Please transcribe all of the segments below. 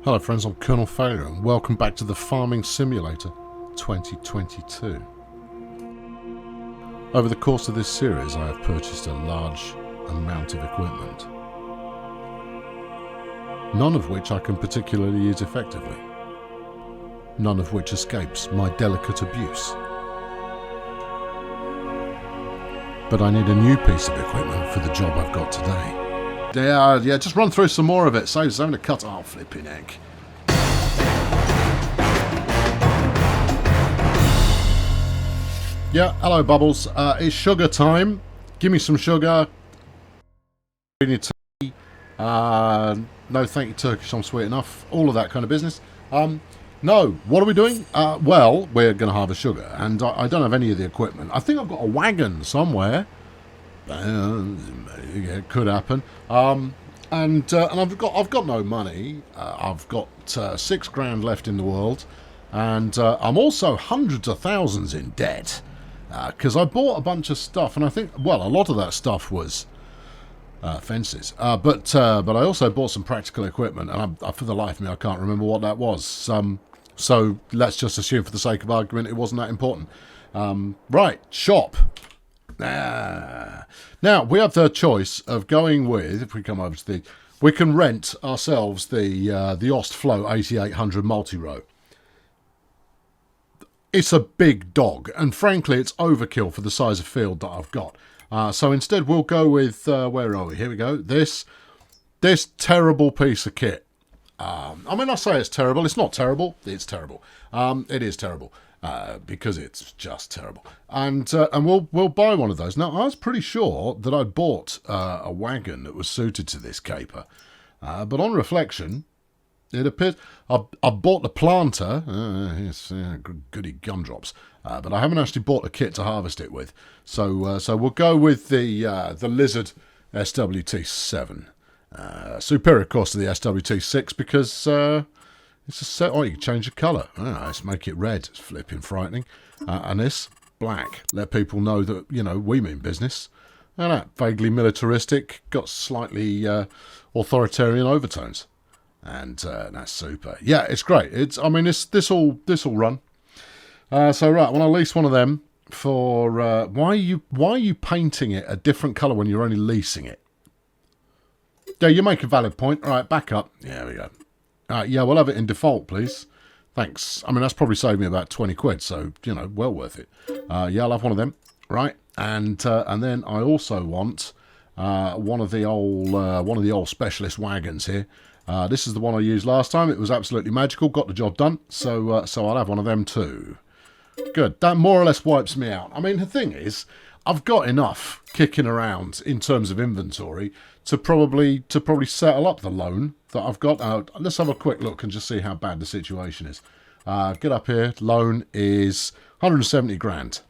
Hello friends, I'm Colonel Failure and welcome back to the Farming Simulator 2022. Over the course of this series I have purchased a large amount of equipment, none of which I can particularly use effectively, none of which escapes my delicate abuse. But I need a new piece of equipment for the job I've got today. Yeah, just run through some more of it. Saves having to cut off flipping heck. Yeah, hello Bubbles. It's sugar time. Give me some sugar. Tea. No thank you Turkish, I'm sweet enough. All of that kind of business. No, what are we doing? Well, we're going to harvest sugar, and I don't have any of the equipment. I think I've got a wagon somewhere. It could happen. And I've got no money. I've got £6 left in the world, and I'm also hundreds of thousands in debt because I bought a bunch of stuff, and I think, well, a lot of that stuff was fences. But I also bought some practical equipment, and for the life of me, I can't remember what that was. So let's just assume, for the sake of argument, it wasn't that important. Right, shop. Now, we have the choice of going with, if we come over to we can rent ourselves the Ostflow 8800 multi-row. It's a big dog, and frankly, it's overkill for the size of field that I've got. So instead, we'll go with, where are we? Here we go. This terrible piece of kit. I mean, I say it's terrible. It's not terrible. It's terrible. It is terrible. Because it's just terrible, and we'll buy one of those. Now, I was pretty sure that I'd bought a wagon that was suited to this caper, but on reflection, it appears I bought the planter. It's goody gumdrops, but I haven't actually bought a kit to harvest it with. So we'll go with the Lizard SWT7, superior, of course, to the SWT6 because. It's a set. Oh, you can change the colour. Let's make it red. It's flipping frightening. And this, black. Let people know that, you know, we mean business. And that, vaguely militaristic, got slightly authoritarian overtones. And that's super. Yeah, it's great. I mean, this'll run. So right, I want to lease one of them for. Why are you painting it a different colour when you're only leasing it? Yeah, you make a valid point. All right, back up. Yeah, there we go. Yeah, we'll have it in default, please. Thanks. I mean, that's probably saved me about 20 quid, so, you know, well worth it. Yeah, I'll have one of them. Right. And then I also want one of the old specialist wagons here. This is the one I used last time. It was absolutely magical. Got the job done. So I'll have one of them too. Good. That more or less wipes me out. I mean, the thing is, I've got enough kicking around in terms of inventory to probably settle up the loan that I've got. Let's have a quick look and just see how bad the situation is. Get up here. Loan is 170 grand.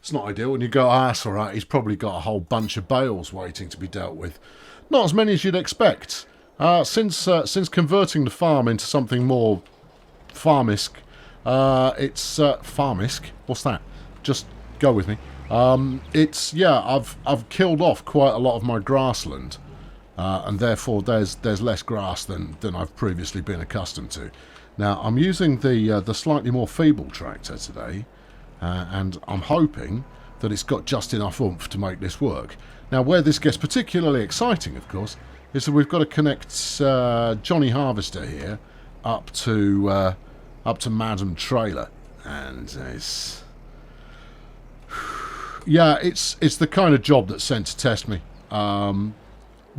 It's not ideal. And you go, that's all right. He's probably got a whole bunch of bales waiting to be dealt with. Not as many as you'd expect. Since converting the farm into something more farmisk, it's farmisk. What's that? Just go with me. I've killed off quite a lot of my grassland, and therefore there's less grass than I've previously been accustomed to. Now I'm using the slightly more feeble tractor today, and I'm hoping that it's got just enough oomph to make this work. Now, where this gets particularly exciting, of course, is that we've got to connect Johnny Harvester here up to Madam Trailer, and it's. Yeah, it's the kind of job that's sent to test me. Not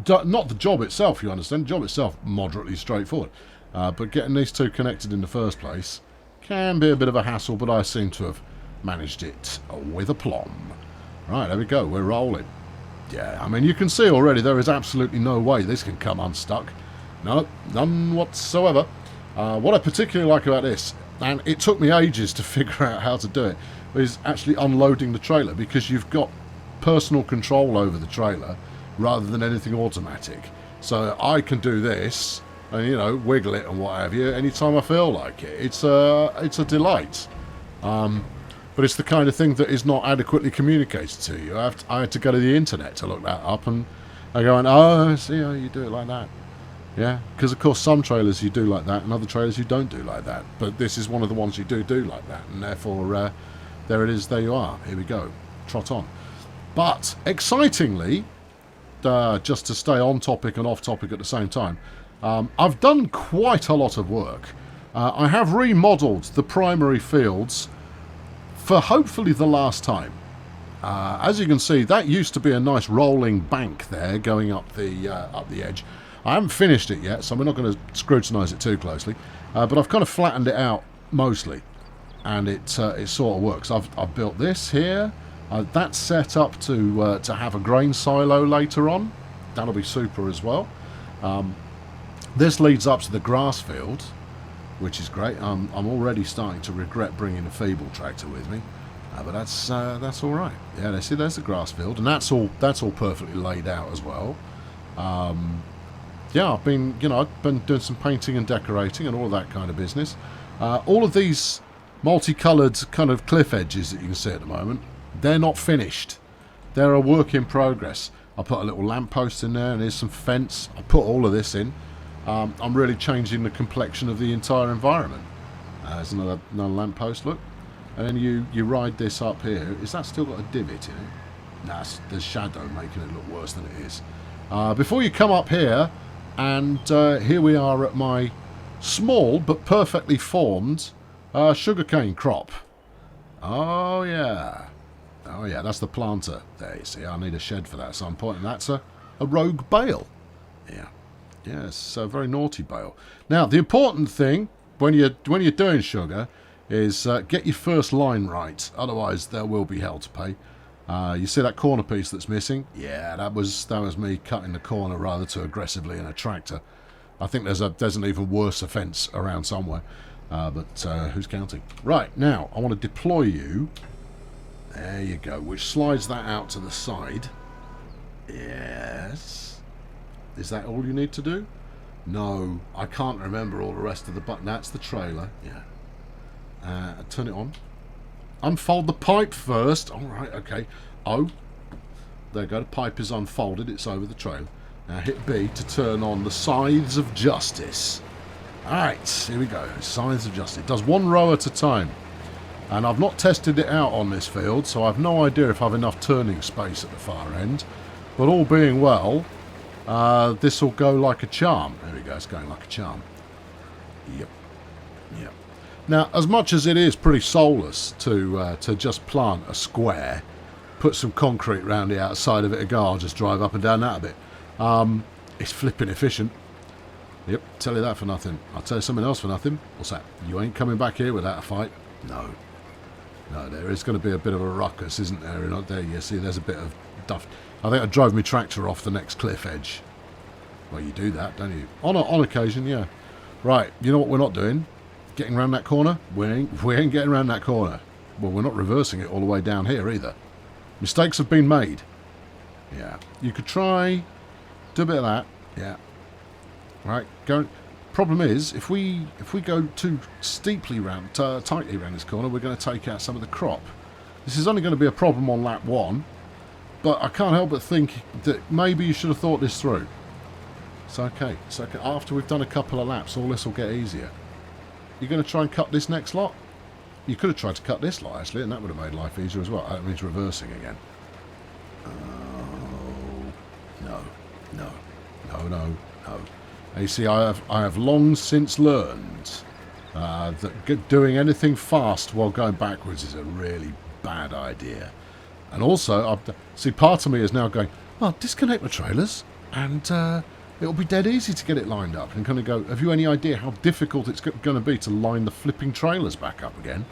the job itself, you understand. The job itself, moderately straightforward. But getting these two connected in the first place can be a bit of a hassle, but I seem to have managed it with aplomb. Right, there we go. We're rolling. Yeah, I mean, you can see already there is absolutely no way this can come unstuck. No, none whatsoever. What I particularly like about this, and it took me ages to figure out how to do it, is actually unloading the trailer, because you've got personal control over the trailer rather than anything automatic. So I can do this and, you know, wiggle it and what have you anytime I feel like it. It's a delight. But it's the kind of thing that is not adequately communicated to you. I had to go to the internet to look that up, and I go, oh, I see how you do it like that. Yeah, because of course some trailers you do like that, and other trailers you don't do like that. But this is one of the ones you do like that, and therefore there it is. There you are. Here we go. Trot on. But excitingly, just to stay on topic and off topic at the same time, I've done quite a lot of work. I have remodeled the primary fields for hopefully the last time. As you can see, that used to be a nice rolling bank there going up the edge. I haven't finished it yet, so we're not going to scrutinise it too closely. But I've kind of flattened it out mostly, and it sort of works. I've built this here. That's set up to have a grain silo later on. That'll be super as well. This leads up to the grass field, which is great. I'm already starting to regret bringing a feeble tractor with me, but that's all right. Yeah, see, there's the grass field, and that's all perfectly laid out as well. Yeah, I've been doing some painting and decorating and all of that kind of business. All of these multicoloured kind of cliff edges that you can see at the moment, they're not finished. They're a work in progress. I put a little lamppost in there, and there's some fence. I put all of this in. I'm really changing the complexion of the entire environment. There's another lamppost, look. And then you ride this up here. Is that still got a divot in it? Nah, there's shadow making it look worse than it is. Before you come up here, and here we are at my small but perfectly formed sugarcane crop. Oh yeah, that's the planter. There, you see, I need a shed for that at some point, and that's a rogue bale. Yeah, it's a very naughty bale. Now, the important thing when you're doing sugar is get your first line right. Otherwise, there will be hell to pay. You see that corner piece that's missing? Yeah, that was me cutting the corner rather too aggressively in a tractor. I think there's an even worse offence around somewhere, but who's counting? Right, now I want to deploy you. There you go, which slides that out to the side. Yes. Is that all you need to do? No, I can't remember all the rest of the button. That's the trailer. Yeah. Turn it on. Unfold the pipe first. Alright, okay. Oh, there you go. The pipe is unfolded. It's over the trailer. Now hit B to turn on the Scythes of Justice. Alright, here we go. Scythes of Justice. It does one row at a time. And I've not tested it out on this field, so I've no idea if I have enough turning space at the far end. But all being well, this will go like a charm. There we go. It's going like a charm. Yep. Now, as much as it is pretty soulless to just plant a square, put some concrete round the outside of it and go, I'll just drive up and down that a bit, it's flipping efficient. Yep, tell you that for nothing. I'll tell you something else for nothing. What's that? You ain't coming back here without a fight? No, there is going to be a bit of a ruckus, isn't there? Not there. You see, there's a bit of duff. I think I drove my tractor off the next cliff edge. Well, you do that, don't you? On occasion, yeah. Right, you know what we're not doing? Getting around that corner? We ain't getting around that corner. Well, we're not reversing it all the way down here either. Mistakes have been made. Yeah. You could try, do a bit of that. Yeah. Right. Problem is, if we go too steeply round, tightly around this corner, we're going to take out some of the crop. This is only going to be a problem on lap 1, but I can't help but think that maybe you should have thought this through. It's okay. After we've done a couple of laps, all this will get easier. You're going to try and cut this next lot? You could have tried to cut this lot, actually, and that would have made life easier as well. That means reversing again. Oh, no. And you see, I have long since learned that doing anything fast while going backwards is a really bad idea. And also, see, part of me is now going, well, disconnect the trailers, and it'll be dead easy to get it lined up. And kind of go, have you any idea how difficult it's going to be to line the flipping trailers back up again?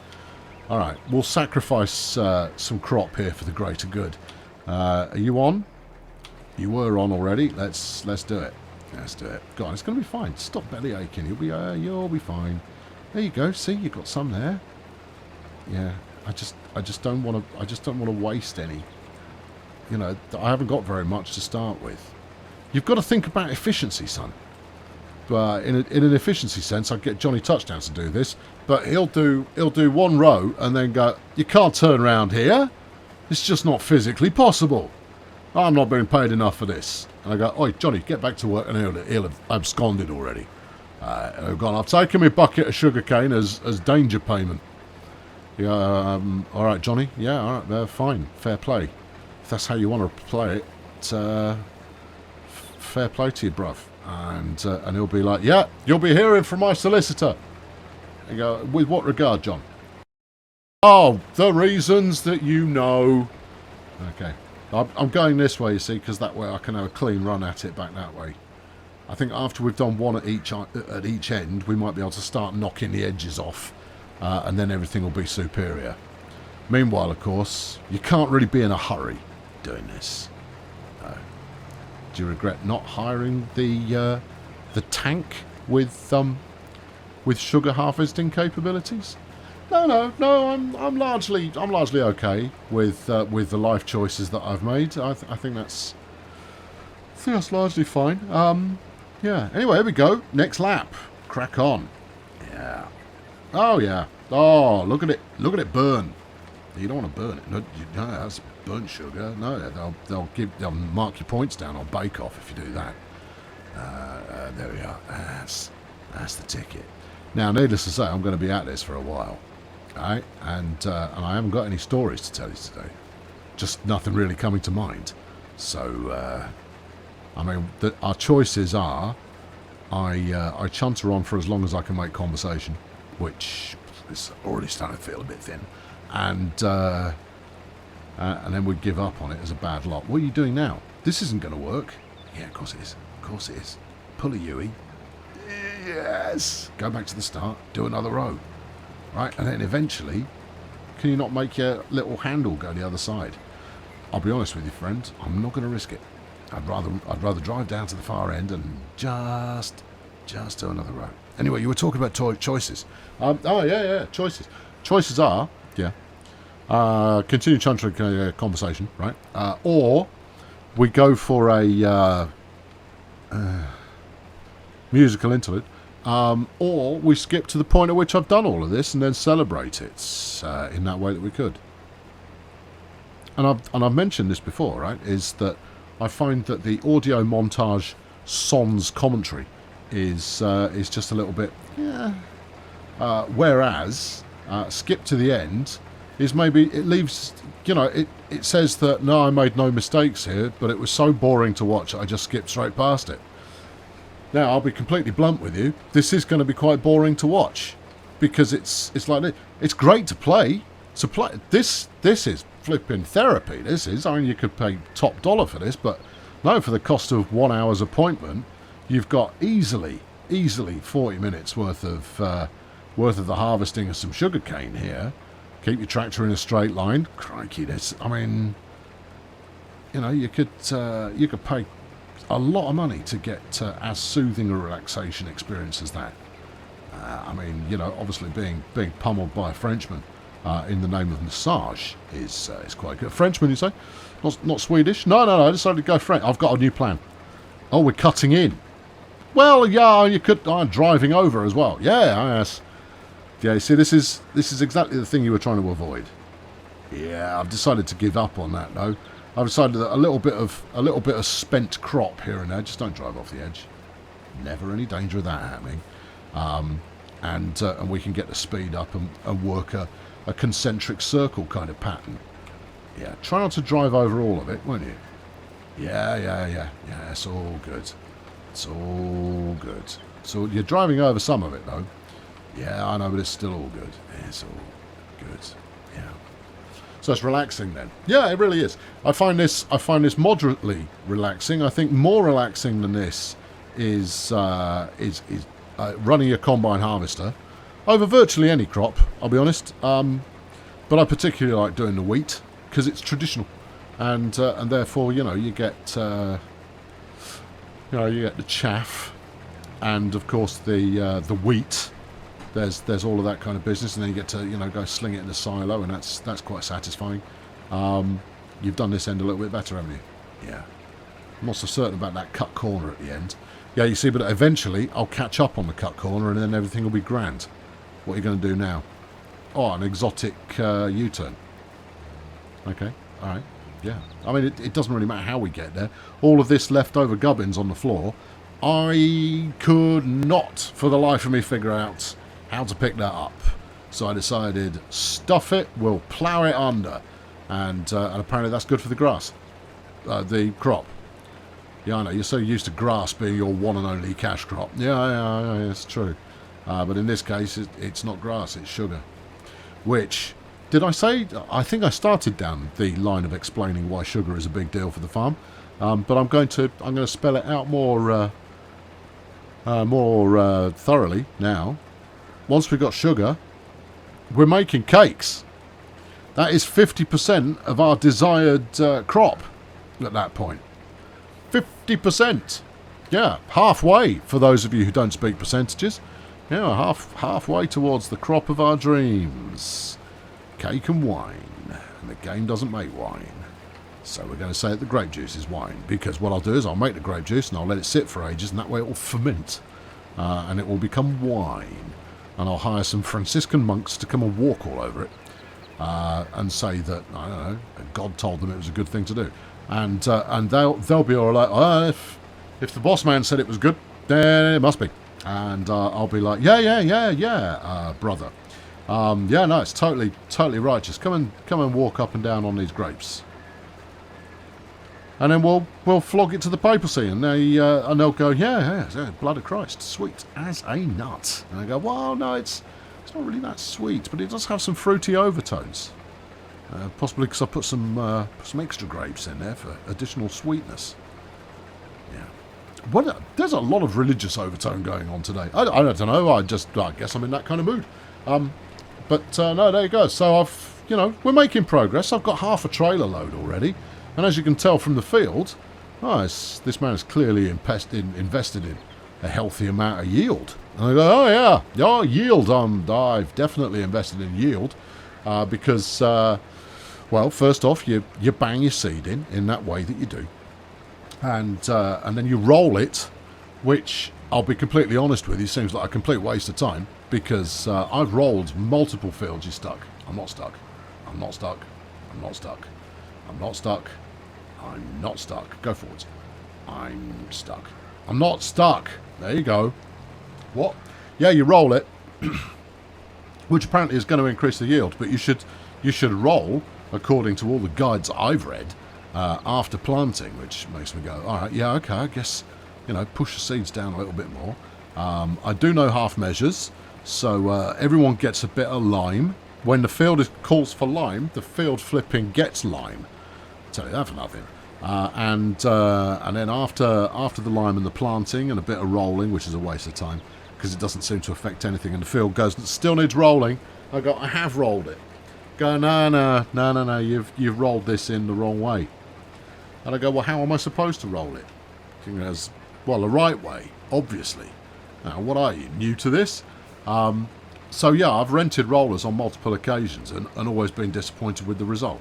All right, we'll sacrifice some crop here for the greater good. Are you on? You were on already. Let's do it. Let's do it. Go on, it's going to be fine. Stop belly aching. You'll be fine. There you go. See, you got some there. Yeah, I just don't want to waste any. You know, I haven't got very much to start with. You've got to think about efficiency, son. In an efficiency sense, I'd get Johnny Touchdowns to do this, but he'll do one row and then go, you can't turn around here. It's just not physically possible. I'm not being paid enough for this. And I go, oi, Johnny, get back to work. And he'll have absconded already. And I've gone, I've taken my bucket of sugarcane as danger payment. You go, all right, Johnny. Yeah, all right, fine. Fair play. If that's how you want to play it, fair play to you, bruv. And he'll be like, yeah, you'll be hearing from my solicitor. I go, with what regard, John? Oh, the reasons that you know. Okay. I'm going this way, you see, because that way I can have a clean run at it back that way. I think after we've done one at each end, we might be able to start knocking the edges off, and then everything will be superior. Meanwhile, of course, you can't really be in a hurry doing this. Do you regret not hiring the tank with sugar harvesting capabilities? No. I'm largely okay with the life choices that I've made. I think that's largely fine. Yeah. Anyway, here we go. Next lap. Crack on. Yeah. Oh yeah. Oh, look at it burn. You don't want to burn it. No, that's burnt sugar. No, they'll mark your points down on Bake Off if you do that. There we are. That's the ticket. Now, needless to say, I'm going to be at this for a while. Right? And I haven't got any stories to tell you today. Just nothing really coming to mind. So, I mean, our choices are I chunter on for as long as I can make conversation, which is already starting to feel a bit thin. And then we give up on it as a bad lot. What are you doing now? This isn't going to work. Yeah, of course it is. Of course it is. Pull a Yui. Yes. Go back to the start. Do another row. Right, and then eventually, can you not make your little handle go the other side? I'll be honest with you, friend. I'm not going to risk it. I'd rather drive down to the far end and just do another row. Anyway, you were talking about choices. Yeah, choices. Choices are, continue chuntering conversation, right? Or we go for a musical interlude. Or we skip to the point at which I've done all of this and then celebrate it in that way that we could. And I've mentioned this before, right? Is that I find that the audio montage sans commentary is just a little bit, whereas skip to the end is maybe it leaves, it says that no, I made no mistakes here, but it was so boring to watch I just skipped straight past it. Now, I'll be completely blunt with you. This is going to be quite boring to watch because it's like it's great to play. This is flipping therapy. This is. I mean, you could pay top dollar for this, but no, for the cost of 1 hour's appointment, you've got easily 40 minutes worth of the harvesting of some sugarcane here. Keep your tractor in a straight line. Crikey, this. I mean, you could pay a lot of money to get as soothing a relaxation experience as that. I mean, obviously being pummeled by a Frenchman in the name of massage is quite good. Frenchman, you say? Not Swedish? No, I decided to go French. I've got a new plan. Oh, we're cutting in. Well, yeah, you could. I'm driving over as well. Yeah, yes. Yeah, you see, this is exactly the thing you were trying to avoid. Yeah, I've decided to give up on that, though. I've decided that a little bit of spent crop here and there. Just don't drive off the edge. Never any danger of that happening. And we can get the speed up and work a concentric circle kind of pattern. Yeah, try not to drive over all of it, won't you? Yeah. It's all good. It's all good. So you're driving over some of it though. Yeah, I know, but it's still all good. It's all good. Yeah. So it's relaxing then. Yeah, it really is. I find this moderately relaxing. I think more relaxing than this is running a combine harvester over virtually any crop. I'll be honest. But I particularly like doing the wheat because it's traditional, and therefore you get the chaff, and of course the wheat. There's all of that kind of business, and then you get to go sling it in the silo, and that's quite satisfying. You've done this end a little bit better, haven't you? Yeah. I'm not so certain about that cut corner at the end. Yeah, you see, but eventually I'll catch up on the cut corner, and then everything will be grand. What are you going to do now? Oh, an exotic U-turn. Okay, all right. Yeah. I mean, it doesn't really matter how we get there. All of this leftover gubbins on the floor, I could not, for the life of me, figure out how to pick that up. So I decided, stuff it, we'll plough it under. And apparently that's good for the grass. The crop. Yeah, I know, you're so used to grass being your one and only cash crop. Yeah, it's true. But in this case, it's not grass, it's sugar. Which, did I say? I think I started down the line of explaining why sugar is a big deal for the farm. But I'm going to spell it out more thoroughly now. Once we've got sugar, we're making cakes. That is 50% of our desired crop at that point. 50%. Yeah, halfway for those of you who don't speak percentages. Yeah, halfway towards the crop of our dreams. Cake and wine. And the game doesn't make wine. So we're going to say that the grape juice is wine. Because what I'll do is I'll make the grape juice and I'll let it sit for ages, and that way it will ferment. And it will become wine. And I'll hire some Franciscan monks to come and walk all over it. And say that, I don't know, God told them it was a good thing to do. And they'll be all like, if the boss man said it was good, then it must be. And I'll be like, yeah, brother. Yeah, no, it's totally righteous. Come and walk up and down on these grapes. And then we'll flog it to the papacy, and they'll go, yeah, blood of Christ, sweet as a nut. And I go, well, no, it's not really that sweet, but it does have some fruity overtones. Possibly because I put some extra grapes in there for additional sweetness. Yeah. Well, there's a lot of religious overtone going on today. I don't know. I guess I'm in that kind of mood. But no, there you go. So we're making progress. I've got half a trailer load already, and as you can tell from the field, this man is clearly invested in a healthy amount of yield. And I go, yield. I've definitely invested in yield because. Well, first off, you bang your seed in that way that you do. And then you roll it, which, I'll be completely honest with you, seems like a complete waste of time, because I've rolled multiple fields. You're stuck. I'm not stuck. I'm not stuck. I'm not stuck. I'm not stuck. I'm not stuck. Go forwards. I'm stuck. I'm not stuck. There you go. What? Yeah, you roll it, which apparently is going to increase the yield, but you should roll, according to all the guides I've read, after planting, which makes me go, all right, yeah, okay, I guess, push the seeds down a little bit more. I do know half measures, so everyone gets a bit of lime. When the field calls for lime, the field flipping gets lime. I'll tell you that for nothing. And then after the lime and the planting and a bit of rolling, which is a waste of time, because it doesn't seem to affect anything, and the field goes, still needs rolling. I have rolled it. Go, no, you've rolled this in the wrong way. And I go, well, how am I supposed to roll it? He goes, well, the right way, obviously. Now, what are you, new to this? So yeah, I've rented rollers on multiple occasions and always been disappointed with the result.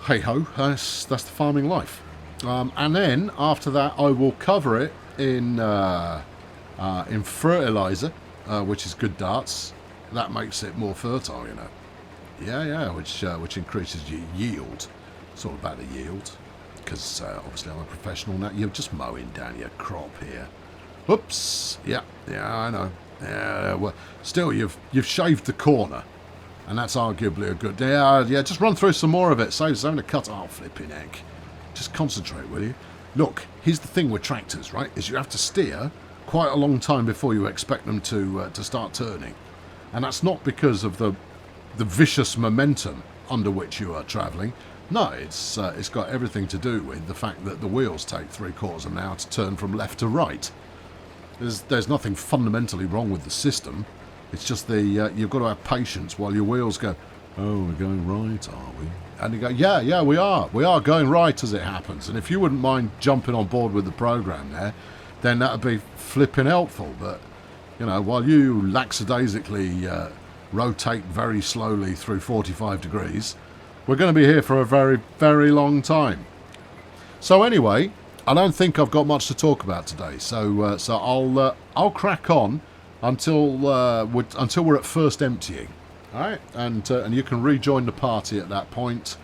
Hey ho, that's the farming life. And then after that, I will cover it in fertilizer, which is good darts. That makes it more fertile, Yeah, which increases your yield. It's all about the yield, because obviously I'm a professional now. You're just mowing down your crop here. Oops. Yeah, I know. Yeah, well, still you've shaved the corner, and that's arguably a good. Yeah. Just run through some more of it. Saves having to cut. Oh, flipping heck. Just concentrate, will you? Look, here's the thing with tractors, right? Is you have to steer quite a long time before you expect them to start turning, and that's not because of the vicious momentum under which you are travelling. No, it's got everything to do with the fact that the wheels take 3/4 of an hour to turn from left to right. There's nothing fundamentally wrong with the system. It's just you've got to have patience while your wheels go, oh, we're going right, are we? And you go, yeah, we are going right as it happens. And if you wouldn't mind jumping on board with the program there, then that would be flipping helpful. But, while you lackadaisically rotate very slowly through 45 degrees, we're going to be here for a very, very long time. So anyway, I don't think I've got much to talk about today. So I'll crack on until we're at first emptying. All right, and you can rejoin the party at that point.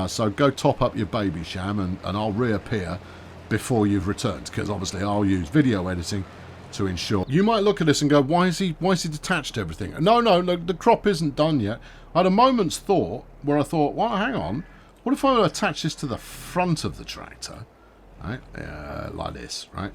So go top up your baby sham and I'll reappear before you've returned, because obviously I'll use video editing to ensure. You might look at this and go, why is he detached everything? No, the crop isn't done yet. I had a moment's thought where I thought, well, hang on, what if I attach this to the front of the tractor, right? Like this, right?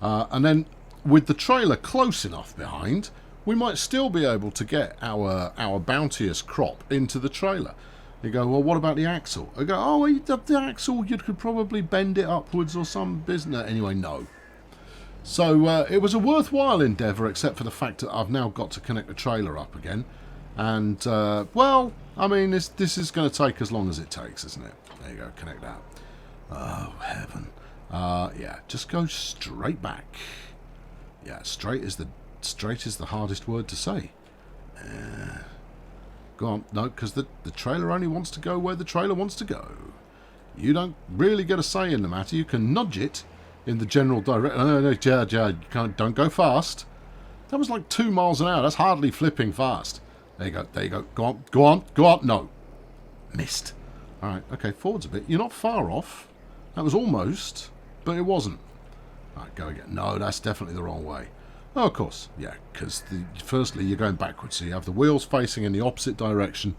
And then with the trailer close enough behind, we might still be able to get our bounteous crop into the trailer. You go, well, what about the axle? I go, oh, the axle, you could probably bend it upwards or some business. Anyway, no. So it was a worthwhile endeavour, except for the fact that I've now got to connect the trailer up again. And, well, I mean, this is going to take as long as it takes, isn't it? There you go, connect that. Oh, heaven. Yeah, just go straight back. Yeah, straight is the hardest word to say. Go on. No, because the trailer only wants to go where the trailer wants to go. You don't really get a say in the matter. You can nudge it in the general direction. No, don't go fast. That was like 2 miles an hour. That's hardly flipping fast. There you go. Go on. No. Missed. All right, okay, forwards a bit. You're not far off. That was almost, but it wasn't. All right, go again. No, that's definitely the wrong way. Oh, of course, yeah, because firstly, you're going backwards, so you have the wheels facing in the opposite direction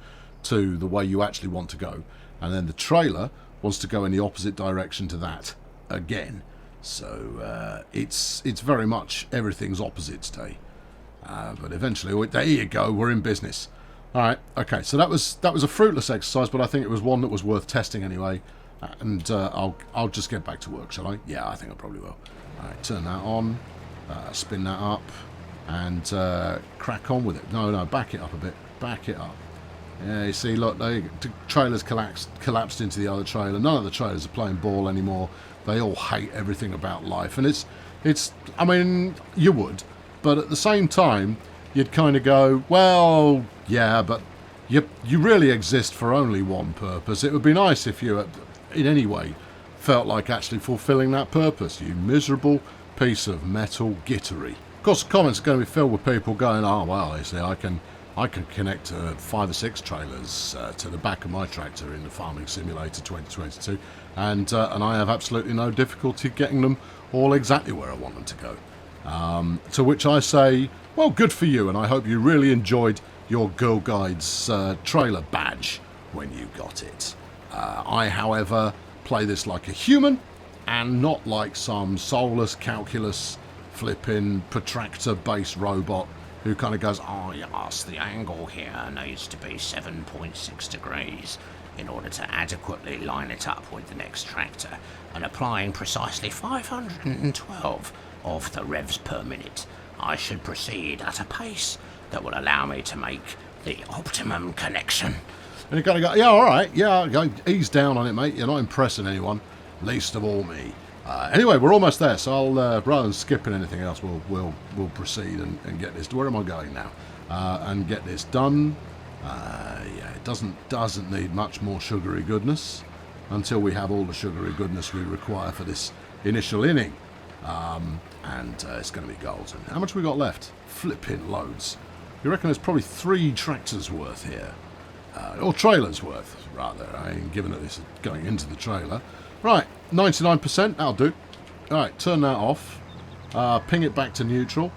to the way you actually want to go, and then the trailer wants to go in the opposite direction to that again. So it's very much everything's opposites day. But eventually, there you go, we're in business. All right, okay, so that was a fruitless exercise, but I think it was one that was worth testing anyway. And I'll just get back to work, shall I? Yeah, I think I probably will. All right, turn that on. Spin that up and crack on with it. No, back it up a bit. Back it up. Yeah, you see, look, the trailer's collapsed into the other trailer. None of the trailers are playing ball anymore. They all hate everything about life. And it's I mean, you would. But at the same time, you'd kind of go, well, yeah, but you really exist for only one purpose. It would be nice if you, in any way, felt like actually fulfilling that purpose. You miserable piece of metal gittery. Of course, the comments are going to be filled with people going, oh, well, you see, I can connect 5 or 6 trailers to the back of my tractor in the Farming Simulator 2022, and I have absolutely no difficulty getting them all exactly where I want them to go. To which I say, well, good for you, and I hope you really enjoyed your Girl Guides trailer badge when you got it. I, however, play this like a human, and not like some soulless calculus flipping protractor-based robot who kind of goes, oh yes, the angle here needs to be 7.6 degrees in order to adequately line it up with the next tractor, and applying precisely 512 of the revs per minute, I should proceed at a pace that will allow me to make the optimum connection. And you kind of go, yeah, all right, yeah, go ease down on it, mate. You're not impressing anyone. Least of all me. Anyway, we're almost there, so I'll rather than skipping anything else, we'll proceed and get this. Where am I going now? And get this done. Yeah, it doesn't need much more sugary goodness until we have all the sugary goodness we require for this initial inning. And it's going to be golden. How much have we got left? Flipping loads. You reckon there's probably 3 tractors worth here, or trailers worth rather. I mean, given that this is going into the trailer. Right, 99%, that'll do. Alright, turn that off. Ping it back to neutral.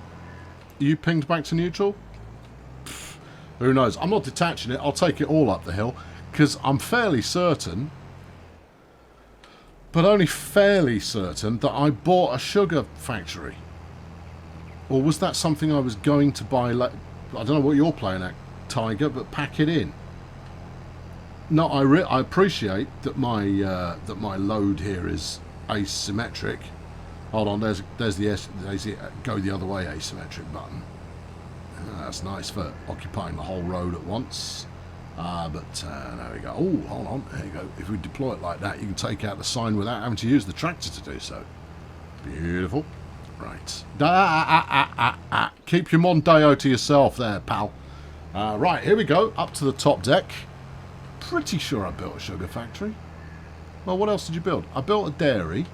You pinged back to neutral? Pfft, who knows? I'm not detaching it. I'll take it all up the hill, because I'm fairly certain, but only fairly certain, that I bought a sugar factory. Or was that something I was going to buy? I don't know what you're playing at, Tiger, but pack it in. No, I appreciate that my load here is asymmetric. Hold on, there's the go the other way asymmetric button. That's nice for occupying the whole road at once. But there we go. Oh, hold on, there you go. If we deploy it like that, you can take out the sign without having to use the tractor to do so. Beautiful. Right. Keep your Mondeo to yourself there, pal. Right, here we go, up to the top deck. Pretty sure I built a sugar factory. Well, what else did you build? I built a dairy.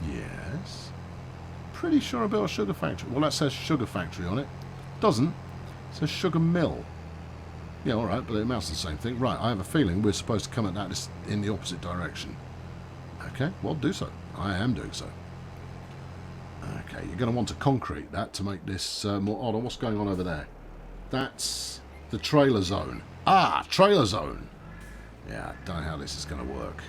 Yes. Pretty sure I built a sugar factory. Well, that says sugar factory on it. Doesn't. It says sugar mill. Yeah, all right, but it amounts to the same thing. Right, I have a feeling we're supposed to come at that in the opposite direction. Okay, well, do so. I am doing so. Okay, you're going to want to concrete that to make this more odd. What's going on over there? That's the trailer zone. Ah, trailer zone. Yeah, I don't know how this is going to work.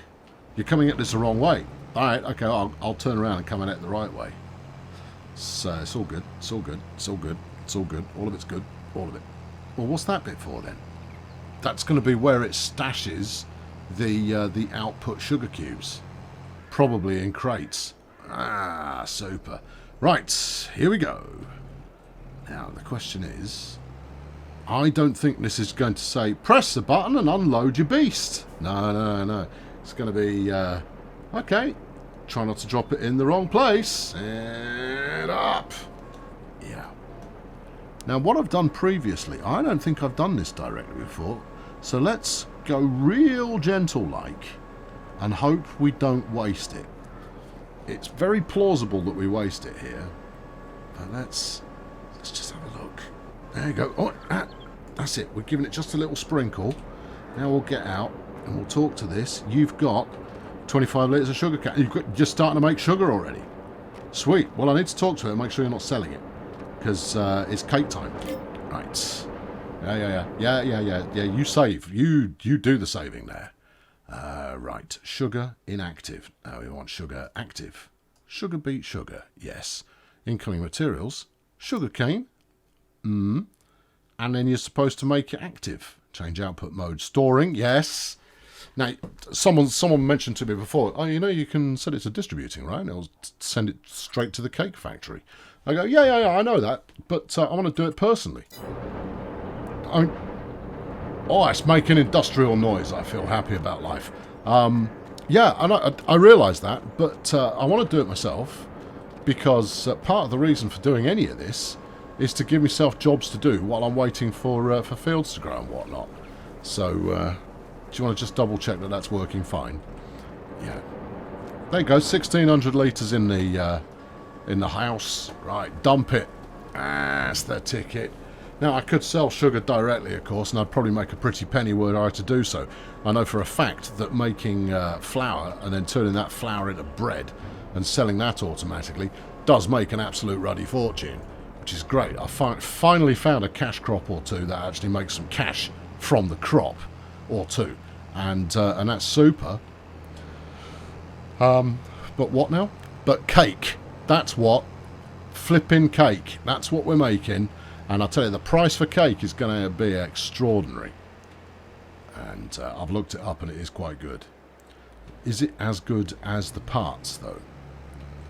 You're coming at this the wrong way. All right, okay, I'll turn around and come at it the right way. So it's all good. It's all good. It's all good. It's all good. All of it's good. All of it. Well, what's that bit for then? That's going to be where it stashes the output sugar cubes. Probably in crates. Ah, super. Right, here we go. Now, the question is... I don't think this is going to say, press the button and unload your beast. No, no, no. It's going to be, okay. Try not to drop it in the wrong place. And up. Yeah. Now, what I've done previously, I don't think I've done this directly before. So let's go real gentle-like and hope we don't waste it. It's very plausible that we waste it here. But let's just have a look. There you go. Oh, that's it. We're giving it just a little sprinkle. Now we'll get out and we'll talk to this. You've got 25 litres of sugar cane. You're just starting to make sugar already. Sweet. Well, I need to talk to it and make sure you're not selling it. Because it's cake time. Right. Yeah. You save. You do the saving there. Right. Sugar inactive. Now we want sugar active. Sugar beet sugar. Yes. Incoming materials. Sugar cane. And then you're supposed to make it active. Change output mode. Storing. Yes. Now, someone mentioned to me before, oh, you know, you can set it to distributing, right? And it'll send it straight to the cake factory. I go, yeah, I know that, but I want to do it personally. Oh, it's making industrial noise. I feel happy about life. Yeah, and I realise that, but I want to do it myself because part of the reason for doing any of this is to give myself jobs to do while I'm waiting for fields to grow and whatnot. So, do you want to just double check that that's working fine? Yeah. There you go, 1,600 litres in the house. Right, dump it. That's the ticket. Now, I could sell sugar directly, of course, and I'd probably make a pretty penny were I to do so. I know for a fact that making flour and then turning that flour into bread and selling that automatically does make an absolute ruddy fortune, which is great. I finally found a cash crop or two that actually makes some cash from the crop or two, and that's super. But what now? But cake. That's what. Flipping cake. That's what we're making. And I'll tell you, the price for cake is going to be extraordinary. And I've looked it up and it is quite good. Is it as good as the parts, though?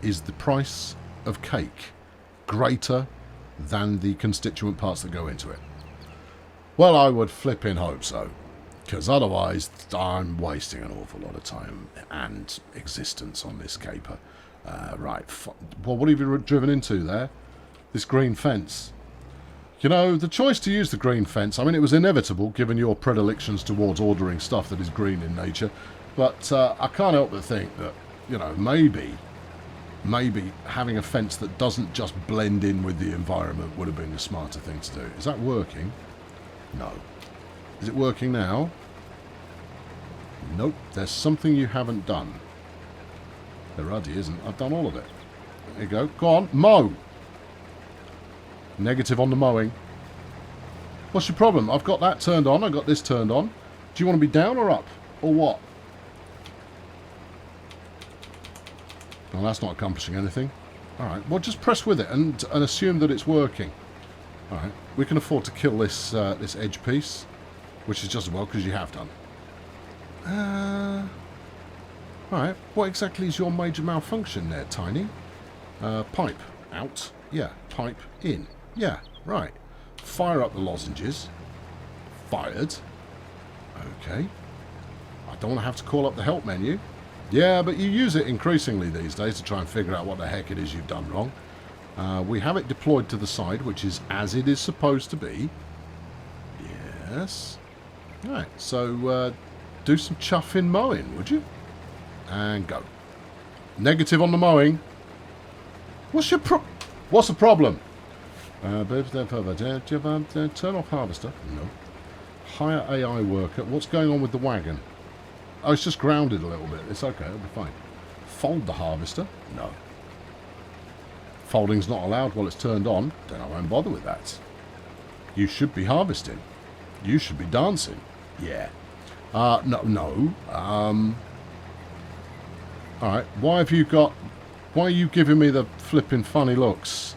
Is the price of cake greater than the constituent parts that go into it? Well, I would flipping hope so. Because otherwise, I'm wasting an awful lot of time and existence on this caper. Right. Well, what have you driven into there? This green fence. You know, the choice to use the green fence, I mean, it was inevitable given your predilections towards ordering stuff that is green in nature. But I can't help but think that, you know, maybe having a fence that doesn't just blend in with the environment would have been the smarter thing to do. Is that working? No. Is it working now? Nope. There's something you haven't done. There ruddy isn't. I've done all of it. There you go. Go on. Mow. Negative on the mowing. What's your problem? I've got that turned on. I've got this turned on. Do you want to be down or up? Or what? Well, that's not accomplishing anything. Alright. Well, just press with it and assume that it's working. Alright. We can afford to kill this this edge piece. Which is just as well, because you have done. Alright. What exactly is your major malfunction there, Tiny? Pipe out. Yeah. Pipe in. Yeah. Right. Fire up the lozenges. Fired. Okay. I don't want to have to call up the help menu. Yeah, but you use it increasingly these days to try and figure out what the heck it is you've done wrong. We have it deployed to the side, which is as it is supposed to be. Yes. Right, so do some chuffing mowing, would you? And go. Negative on the mowing. What's the problem? Turn off harvester. No. Hire AI worker. What's going on with the wagon? Oh, it's just grounded a little bit. It's okay, it'll be fine. Fold the harvester? No. Folding's not allowed while it's turned on. Then I won't bother with that. You should be harvesting. You should be dancing. Yeah. No. Alright, why are you giving me the flipping funny looks?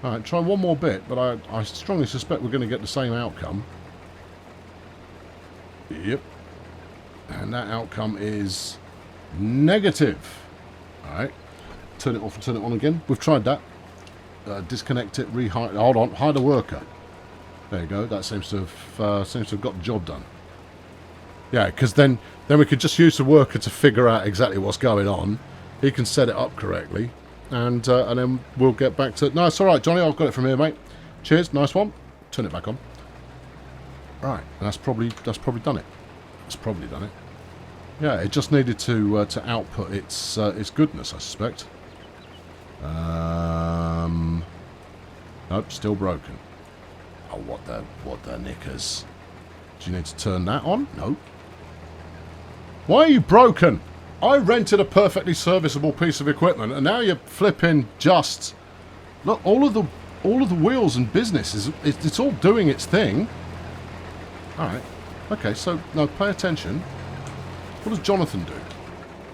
Alright, try one more bit, but I strongly suspect we're going to get the same outcome. Yep. And that outcome is negative. Alright. Turn it off and turn it on again. We've tried that. Disconnect it, rehire. Hold on, hide a worker. There you go. That seems to have got the job done. Yeah, because then we could just use the worker to figure out exactly what's going on. He can set it up correctly, and then we'll get back to. No, it's all right, Johnny. I've got it from here, mate. Cheers, nice one. Turn it back on. Right, and that's probably done it. It's probably done it. Yeah, it just needed to output its goodness, I suspect. Nope, still broken. Oh, what the knickers? Do you need to turn that on? No. Why are you broken? I rented a perfectly serviceable piece of equipment, and now you're flipping just. Look, all of the wheels and business it's all doing its thing. All right. Okay. So no, pay attention. What does Jonathan do?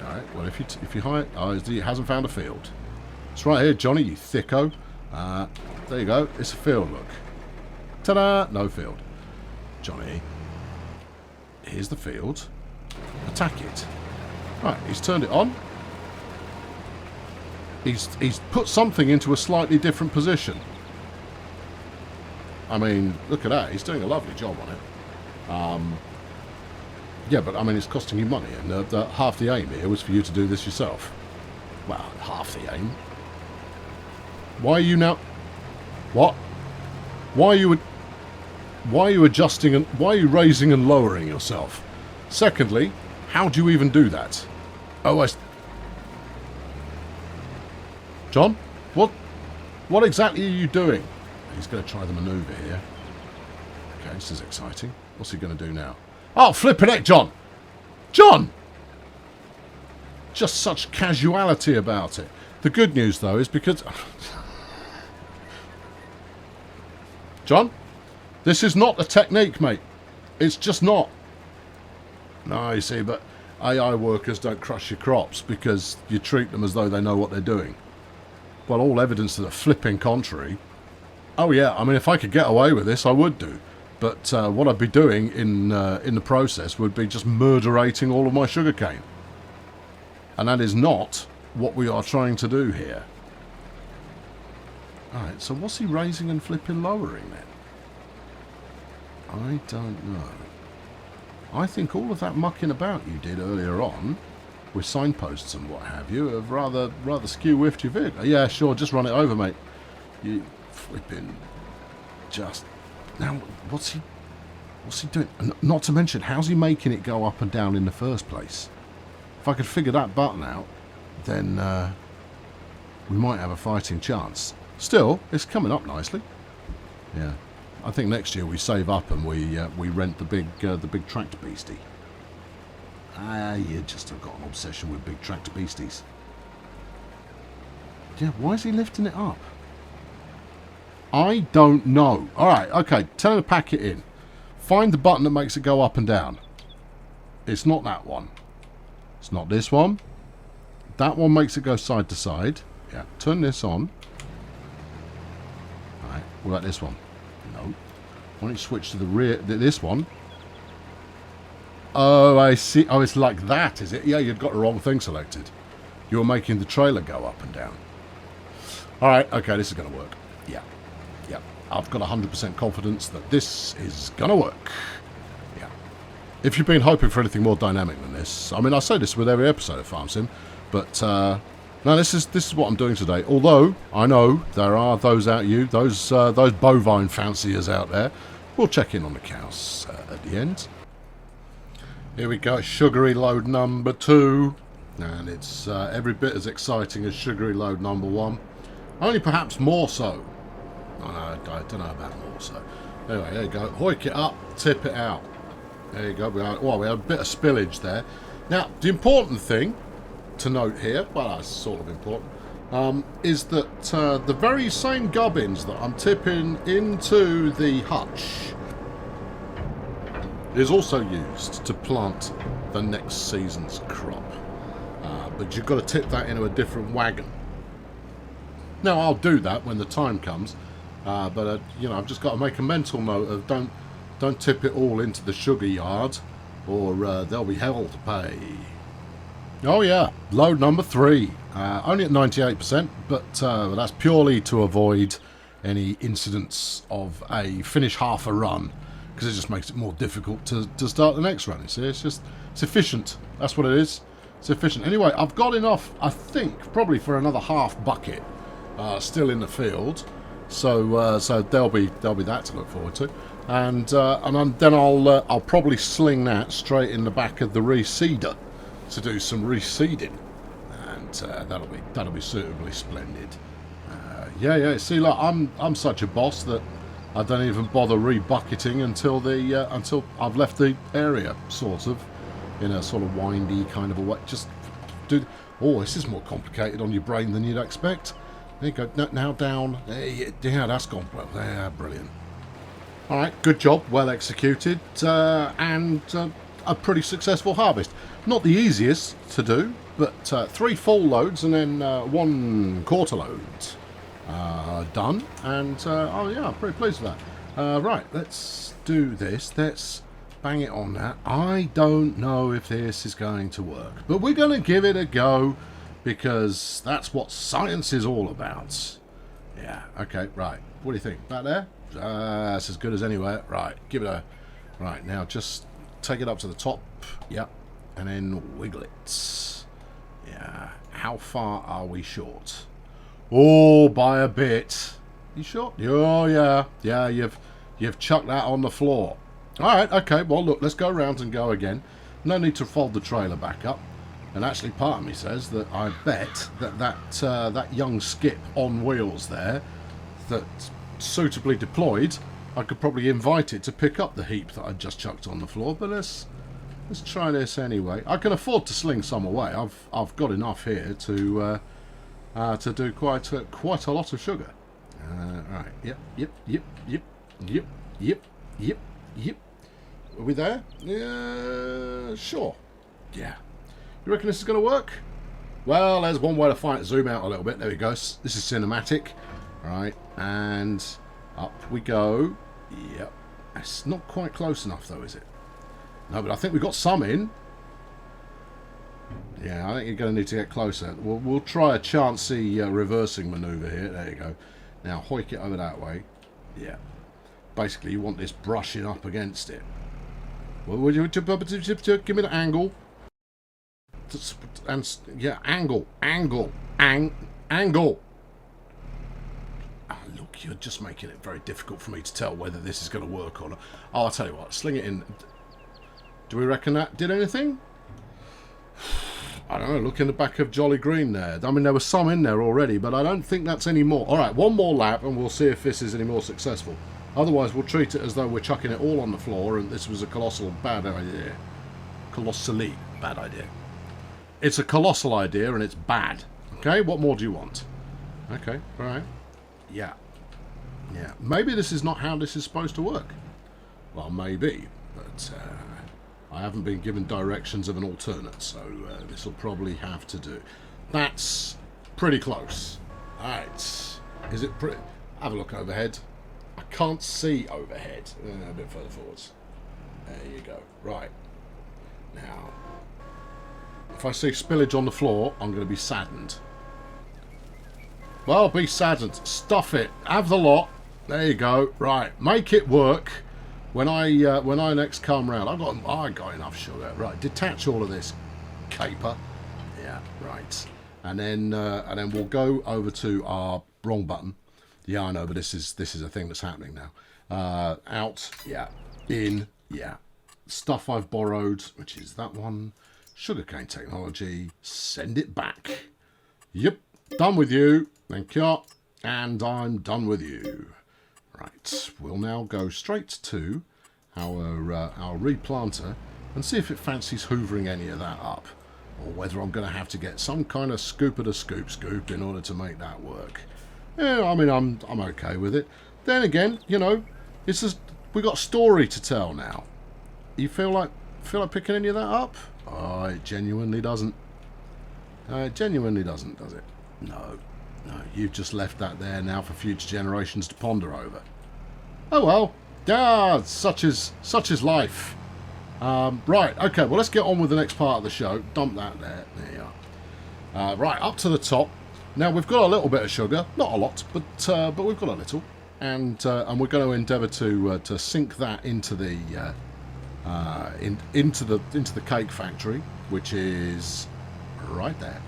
All right. Well, if you hire, he hasn't found a field. It's right here, Johnny. You thicko. There you go. It's a field. Look. Ta-da! No field. Johnny. Here's the field. Attack it. Right, he's turned it on. He's put something into a slightly different position. I mean, look at that. He's doing a lovely job on it. Yeah, but I mean, it's costing you money, and half the aim here was for you to do this yourself. Well, half the aim. Why are you now? What? Why are you adjusting and why are you raising and lowering yourself? Secondly, how do you even do that? Oh, John, what exactly are you doing? He's going to try the manoeuvre here. Okay, this is exciting. What's he going to do now? Oh, flippin' heck, John! John! Just such casuality about it. The good news, though, is because... John? This is not the technique, mate. It's just not. No, you see, but AI workers don't crush your crops because you treat them as though they know what they're doing. Well, all evidence to the flipping contrary. Oh yeah, I mean, if I could get away with this, I would do. But what I'd be doing in the process would be just murderating all of my sugarcane. And that is not what we are trying to do here. Alright, so what's he raising and flipping lowering then? I don't know. I think all of that mucking about you did earlier on, with signposts and what have you, have rather skew-whiffed your vehicle. Yeah, sure, just run it over, mate. You flipping just... Now, what's he doing? Not to mention, how's he making it go up and down in the first place? If I could figure that button out, then we might have a fighting chance. Still, it's coming up nicely. Yeah. I think next year we save up and we rent the big tracked beastie. You just have got an obsession with big tracked beasties. Yeah, why is he lifting it up? I don't know. Alright, okay, tell him to pack it in. Find the button that makes it go up and down. It's not that one. It's not this one. That one makes it go side to side. Yeah, turn this on. Alright, what about this one? No. Why don't you switch to the rear, this one? Oh, I see. Oh, it's like that, is it? Yeah, you've got the wrong thing selected. You're making the trailer go up and down. Alright, okay, this is going to work. Yeah. Yeah. I've got 100% confidence that this is going to work. Yeah. If you've been hoping for anything more dynamic than this, I mean, I say this with every episode of Farm Sim, but no, this is what I'm doing today. Although I know there are those those bovine fanciers out there. We'll check in on the cows at the end. Here we go, sugary load number 2, and it's every bit as exciting as sugary load number 1, only perhaps more so. I don't know about more so. Anyway, there you go. Hoik it up, tip it out. There you go. We had a bit of spillage there. Now, the important thing to note here, well, that's sort of important, is that the very same gubbins that I'm tipping into the hutch is also used to plant the next season's crop. But you've got to tip that into a different wagon. Now, I'll do that when the time comes, but you know, I've just got to make a mental note of don't tip it all into the sugar yard, or there'll be hell to pay. Oh yeah, load number 3, only at 98%, but that's purely to avoid any incidents of a finish half a run, because it just makes it more difficult to start the next run. You see, it's efficient. That's what it is. It's efficient. Anyway, I've got enough, I think, probably for another half bucket still in the field. So there'll be that to look forward to, and then I'll probably sling that straight in the back of the reseeder to do some reseeding, and that'll be suitably splendid. Yeah. See, like I'm such a boss that I don't even bother rebucketing until I've left the area, sort of, in a sort of windy kind of a way. Just do. Oh, this is more complicated on your brain than you'd expect. There you go. Now down. Yeah, that's gone well. Yeah, brilliant. All right, good job. Well executed, and a pretty successful harvest. Not the easiest to do, but 3 full loads and then 1 quarter load done. And oh yeah, I'm pretty pleased with that. Right, let's do this. Let's bang it on that. I don't know if this is going to work, but we're going to give it a go, because that's what science is all about. Yeah, okay, right. What do you think? About there? That's as good as anywhere. Right, give it a... Right, now just take it up to the top. Yep. And then wiggle it. Yeah. How far are we short? Oh, by a bit. You short? Oh, yeah. Yeah, you've chucked that on the floor. All right, okay. Well, look, let's go around and go again. No need to fold the trailer back up. And actually, part of me says that I bet that young skip on wheels there, that suitably deployed, I could probably invite it to pick up the heap that I just chucked on the floor. But let's try this anyway. I can afford to sling some away. I've got enough here to do quite a lot of sugar. Right. Yep. Are we there? Yeah. Sure. Yeah. You reckon this is going to work? Well, there's one way to find it. Zoom out a little bit. There we go. This is cinematic. Right, and up we go. Yep. It's not quite close enough, though, is it? No, but I think we've got some in. Yeah, I think you're going to need to get closer. We'll try a chancy reversing manoeuvre here. There you go. Now, hoik it over that way. Yeah. Basically, you want this brushing up against it. Well, would you give me the angle? And yeah, angle. Oh, look, you're just making it very difficult for me to tell whether this is going to work or not. Oh, I'll tell you what, sling it in. Do we reckon that did anything? I don't know, look in the back of Jolly Green there. I mean, there was some in there already, but I don't think that's any more. All right, one more lap and we'll see if this is any more successful. Otherwise, we'll treat it as though we're chucking it all on the floor and this was a colossal bad idea. Colossally bad idea. It's a colossal idea and it's bad. Okay, what more do you want? Okay, all right. Yeah. Maybe this is not how this is supposed to work. Well, maybe, but I haven't been given directions of an alternate, so this will probably have to do. That's pretty close. All right. Is it pretty? Have a look overhead. I can't see overhead. A bit further forwards. There you go. Right. Now, if I see spillage on the floor, I'm going to be saddened. Well, be saddened. Stuff it. Have the lot. There you go. Right. Make it work. When I next come round, I got enough sugar. Right. Detach all of this caper. Yeah. Right. And then we'll go over to our wrong button. Yeah, I know, but this is a thing that's happening now. Out. Yeah. In. Yeah. Stuff I've borrowed, which is that one. Sugarcane technology. Send it back. Yep. Done with you. Thank you. And I'm done with you. Right, we'll now go straight to our replanter and see if it fancies hoovering any of that up, or whether I'm going to have to get some kind of scoop in order to make that work. Yeah, I mean, I'm okay with it. Then again, you know, it's just, we got a story to tell now. You feel like picking any of that up? Oh, it genuinely doesn't. It genuinely doesn't, does it? No, you've just left that there now for future generations to ponder over. Oh well, yeah, such is life. Right, okay, well let's get on with the next part of the show. Dump that there. There you are. Right, up to the top. Now we've got a little bit of sugar, not a lot, but we've got a little, and we're going to endeavour to sink that into the into the cake factory, which is right there,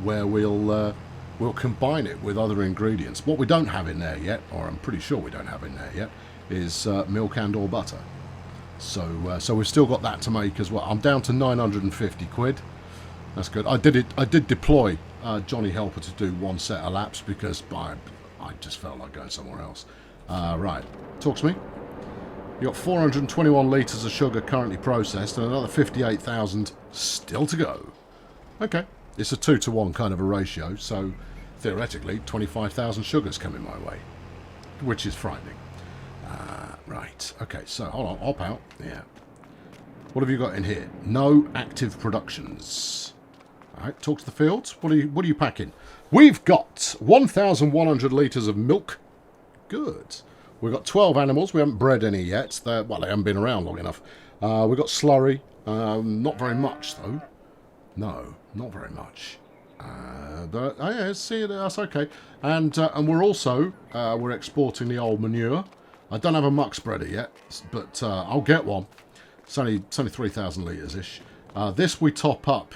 where we'll combine it with other ingredients. What we don't have in there yet, or I'm pretty sure we don't have in there yet, is milk and or butter. So we've still got that to make as well. I'm down to 950 quid. That's good. I did deploy Johnny Helper to do one set of laps because I just felt like going somewhere else. Right, talk to me. You've got 421 litres of sugar currently processed and another 58,000 still to go. Okay, it's a 2-to-1 kind of a ratio, so theoretically 25,000 sugars coming my way, which is frightening. Right, okay, so hold on, hop out. Yeah. What have you got in here? No active productions. Alright, talk to the fields. What are you packing? We've got 1,100 litres of milk. Good. We've got 12 animals. We haven't bred any yet. They haven't been around long enough. We've got slurry. Not very much, though. No, not very much. Yeah, see, that's okay. And we're also we're exporting the old manure. I don't have a muck spreader yet, but I'll get one. It's only 3,000 litres ish. This we top up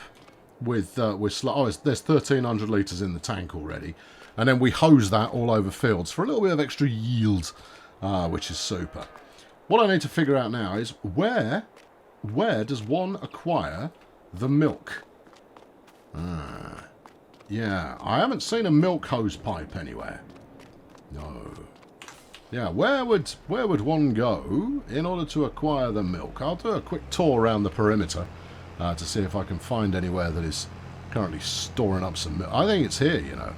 with there's 1,300 litres in the tank already, and then we hose that all over fields for a little bit of extra yield, which is super. What I need to figure out now is where does one acquire the milk? Yeah, I haven't seen a milk hose pipe anywhere. No. Yeah, where would one go in order to acquire the milk? I'll do a quick tour around the perimeter to see if I can find anywhere that is currently storing up some milk. I think it's here, you know.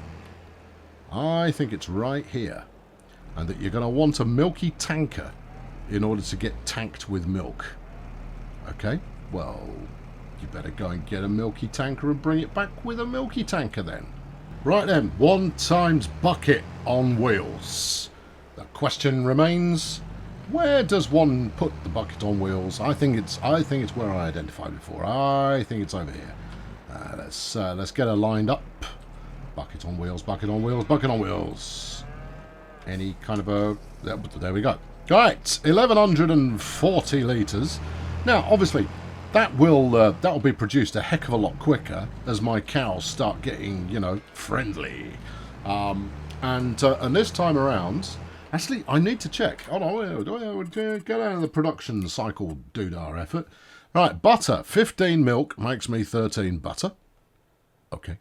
I think it's right here. And that you're going to want a milky tanker in order to get tanked with milk. Okay, well, you better go and get a milky tanker and bring it back with a milky tanker then. Right then, 1 times bucket on wheels. The question remains, where does one put the bucket on wheels? I think it's where I identified before. I think it's over here. Let's get her lined up. Bucket on wheels, bucket on wheels, bucket on wheels. Any kind of a... There we go. Right, 1,140 litres. Now, obviously, that will be produced a heck of a lot quicker as my cows start getting, you know, friendly. And this time around... Actually, I need to check. Hold on, get out of the production cycle doodah effort. Right, butter. 15 milk makes me 13 butter. Okay.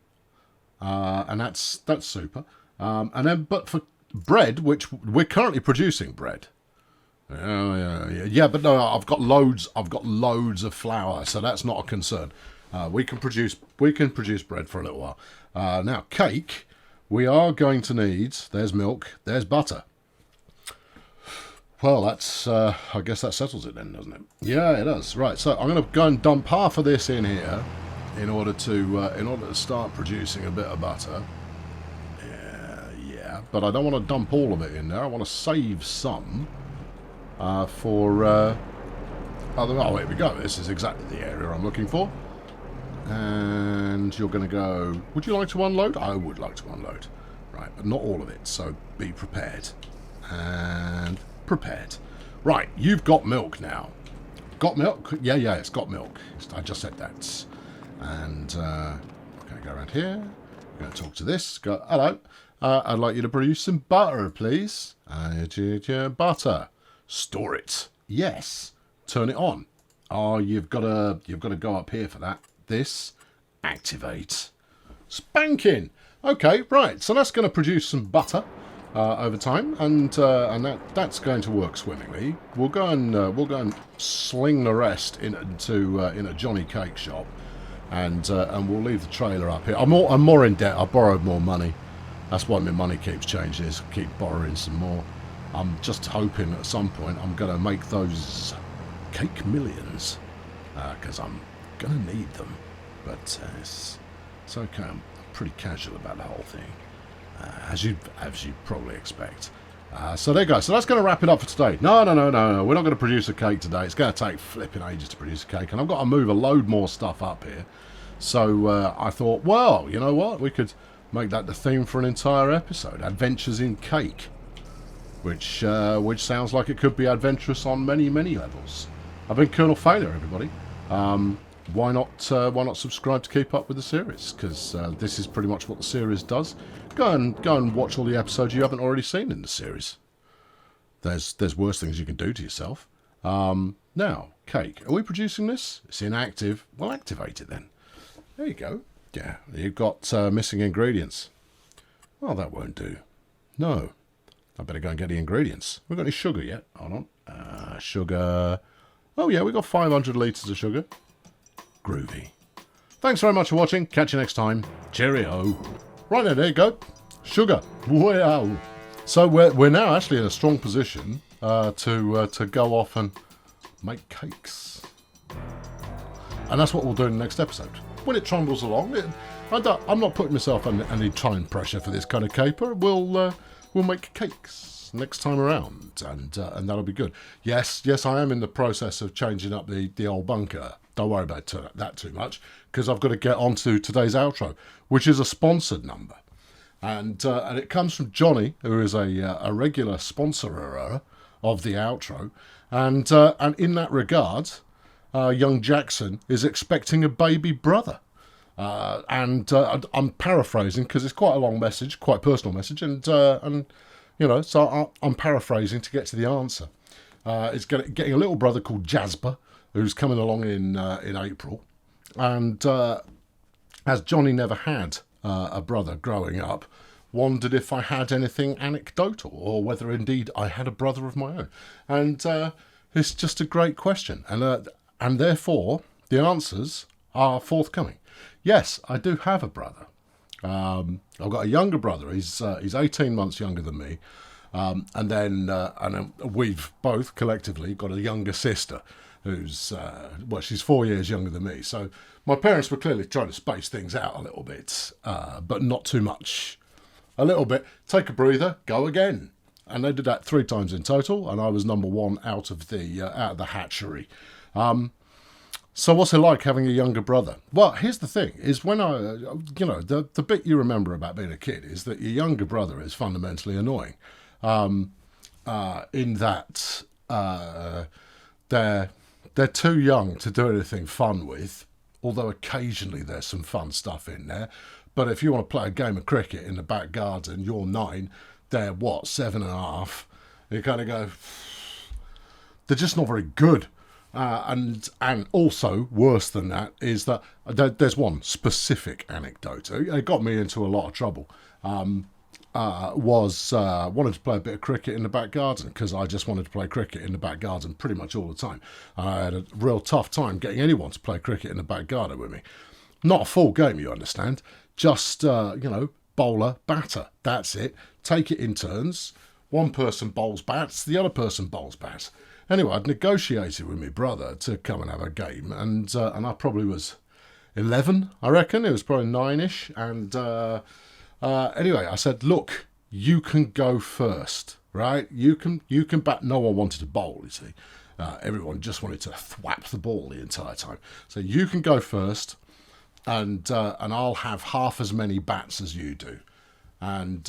And that's super. And then, but for bread, which we're currently producing bread. Yeah, but no, I've got loads of flour, so that's not a concern. We can produce bread for a little while. Now, cake, we are going to need, there's milk, there's butter. Well, that's, I guess that settles it then, doesn't it? Yeah, it does. Right, so I'm going to go and dump half of this in here in order to start producing a bit of butter. Yeah, but I don't want to dump all of it in there. I want to save some for other... Oh, here we go. This is exactly the area I'm looking for. And you're going to go... Would you like to unload? I would like to unload. Right, but not all of it, so be prepared. And... prepared. Right, you've got milk now. Got milk? Yeah, it's got milk. I just said that. And I'm going to go around here. I'm going to talk to this. Go, hello. I'd like you to produce some butter, please. Butter. Store it. Yes. Turn it on. Oh, you've got to go up here for that. This. Activate. Spanking. Okay, right. So that's going to produce some butter. over time, and that's going to work swimmingly. We'll go and sling the rest into in a Johnny Cake shop, and we'll leave the trailer up here. I'm more in debt. I borrowed more money. That's why my money keeps changing. Is keep borrowing some more. I'm just hoping at some point I'm going to make those cake millions, because I'm going to need them. But it's okay. I'm pretty casual about the whole thing. As you probably expect. So there you go. So that's going to wrap it up for today. No. We're not going to produce a cake today. It's going to take flipping ages to produce a cake. And I've got to move a load more stuff up here. So I thought, well, you know what? We could make that the theme for an entire episode. Adventures in Cake. Which sounds like it could be adventurous on many, many levels. I've been Colonel Failure, everybody. Why not subscribe to keep up with the series? Because this is pretty much what the series does. Go and watch all the episodes you haven't already seen in the series. There's worse things you can do to yourself. Now, cake. Are we producing this? It's inactive. Well, activate it then. There you go. Yeah, you've got missing ingredients. Well, that won't do. No. I better go and get the ingredients. We've got any sugar yet? Hold on. Sugar. Oh, yeah, we've got 500 litres of sugar. Groovy. Thanks very much for watching. Catch you next time. Cheerio. Right there you go. Sugar. Wow. So we're now actually in a strong position to go off and make cakes. And that's what we'll do in the next episode. When it trundles along, I'm not putting myself under any time pressure for this kind of caper. We'll make cakes next time around, and that'll be good. Yes, I am in the process of changing up the old bunker. Don't worry about that too much, because I've got to get on to today's outro, which is a sponsored number. And it comes from Johnny, who is a regular sponsorer of the outro. And in that regard, young Jackson is expecting a baby brother. And I'm paraphrasing because it's quite a long message, quite a personal message, and you know, so I'm paraphrasing to get to the answer. It's getting a little brother called Jasper, who's coming along in April, and as Johnny never had a brother growing up, wondered if I had anything anecdotal, or whether indeed I had a brother of my own. And it's just a great question, and therefore the answers are forthcoming. Yes, I do have a brother. I've got a younger brother. He's 18 months younger than me, and then we've both collectively got a younger sister who's she's 4 years younger than me. So my parents were clearly trying to space things out a little bit, but not too much. A little bit. Take a breather. Go again. And they did that 3 times in total, and I was number 1 out of the hatchery. So what's it like having a younger brother? Well, here's the thing, is when the bit you remember about being a kid is that your younger brother is fundamentally annoying. In that they're too young to do anything fun with, although occasionally there's some fun stuff in there. But if you want to play a game of cricket in the back garden, you're 9, they're 7.5. You kind of go, they're just not very good. And also, worse than that, is that there's one specific anecdote. It got me into a lot of trouble. Wanted to play a bit of cricket in the back garden, because I just wanted to play cricket in the back garden pretty much all the time. I had a real tough time getting anyone to play cricket in the back garden with me. Not a full game, you understand. Just, bowler, batter. That's it. Take it in turns. One person bowls bats, the other person bowls bats. Anyway, I'd negotiated with my brother to come and have a game, and I probably was 11, I reckon. It was probably 9-ish, and anyway, I said, look, you can go first, right? You can bat. No one wanted to bowl, you see. Everyone just wanted to thwap the ball the entire time. So you can go first, and I'll have half as many bats as you do. And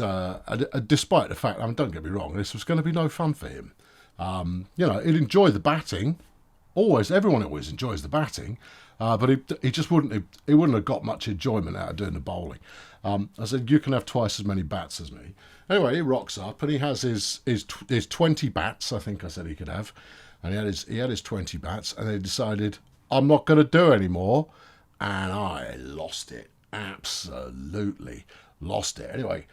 despite the fact, don't get me wrong, this was going to be no fun for him. He'd enjoy the batting. Everyone always enjoys the batting, but he just wouldn't have got much enjoyment out of doing the bowling. I said, you can have twice as many bats as me. Anyway, he rocks up and he has his 20 bats. I think I said he could have, and he had his 20 bats, and he decided, I'm not going to do any more, and I lost it absolutely. lost it. Anyway,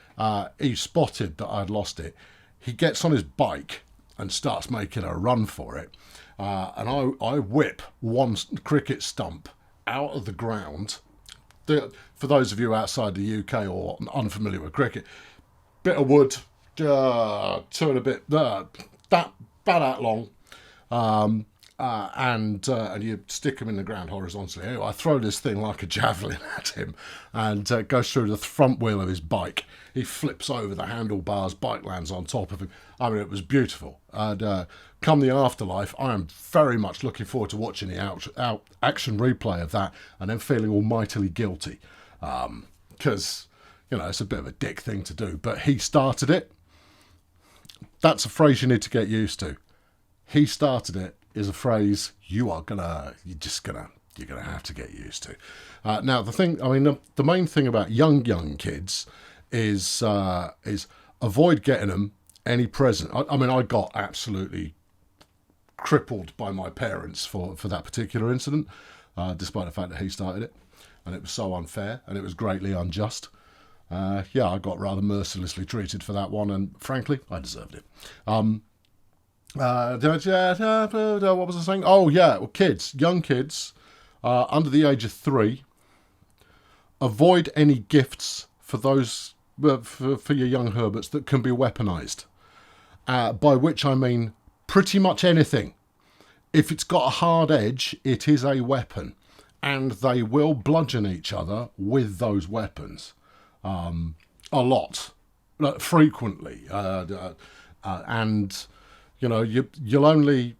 he spotted that I'd lost it. He gets on his bike and starts making a run for it. And I whip one cricket stump out of the ground. For those of you outside the UK or unfamiliar with cricket, bit of wood, two and a bit, about that long, and you stick him in the ground horizontally. Anyway, I throw this thing like a javelin at him, and it goes through the front wheel of his bike. He flips over the handlebars, bike lands on top of him. I mean, it was beautiful. And come the afterlife, I am very much looking forward to watching the action replay of that, and then feeling almightily guilty, because it's a bit of a dick thing to do. But he started it. That's a phrase you need to get used to. He started it is a phrase you're gonna have to get used to. Now the main thing about young kids is avoid getting them any present. I got absolutely crippled by my parents for that particular incident, despite the fact that he started it, and it was so unfair and it was greatly unjust. I got rather mercilessly treated for that one, and frankly, I deserved it. What was I saying? Oh yeah, well, young kids, under the age of 3, avoid any gifts for those for your young Herberts that can be weaponised. By which I mean pretty much anything. If it's got a hard edge, it is a weapon, and they will bludgeon each other with those weapons. A lot, frequently, and you'll only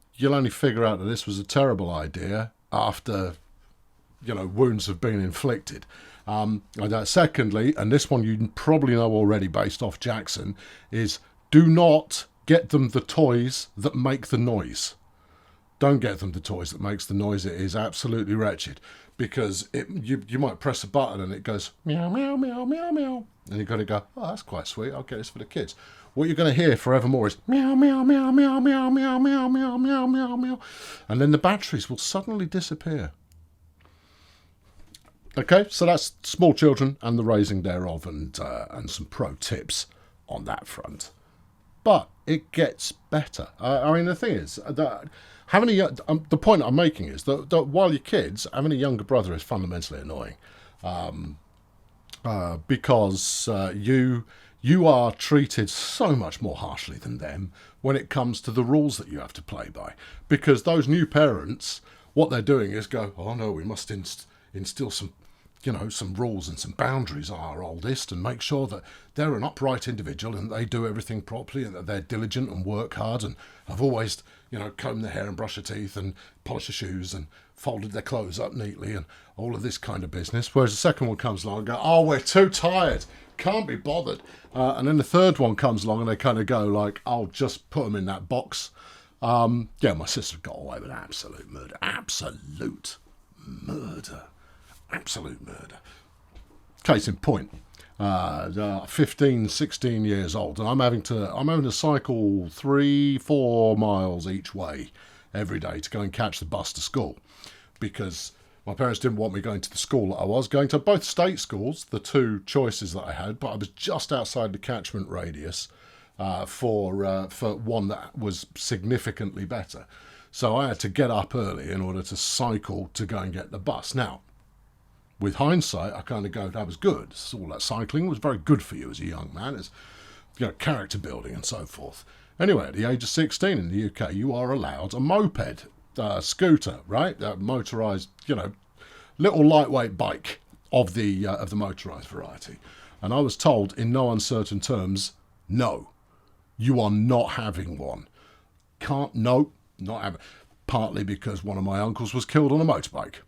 figure out that this was a terrible idea after wounds have been inflicted. Secondly, and this one you probably know already based off Jackson, is do not get them the toys that make the noise. Don't get them the toys that makes the noise. It is absolutely wretched, because you might press a button and it goes meow, meow, meow, meow, meow. And you've got to go, oh, that's quite sweet. I'll get this for the kids. What you're going to hear forevermore is meow, meow, meow, meow, meow, meow, meow, meow, meow, meow, meow. And then the batteries will suddenly disappear. Okay, so that's small children and the raising thereof, and some pro tips on that front. But it gets better. The thing is that the point I'm making is that while you're kids, having a younger brother is fundamentally annoying, because you are treated so much more harshly than them when it comes to the rules that you have to play by. Because those new parents, what they're doing is go, oh no, we must instill some rules and some boundaries on our oldest, and make sure that they're an upright individual and they do everything properly, and that they're diligent and work hard and have always, combed their hair and brushed their teeth and polished their shoes and folded their clothes up neatly and all of this kind of business. Whereas the second one comes along and go, oh, we're too tired, can't be bothered. And then the third one comes along and they kind of go like, I'll just put them in that box. My sister got away with absolute murder. Absolute murder. Case in point, 15, 16 years old, and I'm having to cycle 3-4 miles each way every day to go and catch the bus to school, because my parents didn't want me going to the school that I was going to. Both state schools, the two choices that I had, but I was just outside the catchment radius for one that was significantly better. So I had to get up early in order to cycle to go and get the bus. Now, with hindsight, I kind of go, that was good. All that cycling was very good for you as a young man. It's character building and so forth. Anyway, at the age of 16 in the UK, you are allowed a moped, scooter, right? Motorised, little lightweight bike of the motorised variety. And I was told in no uncertain terms, no, you are not having one. Not having. Partly because one of my uncles was killed on a motorbike.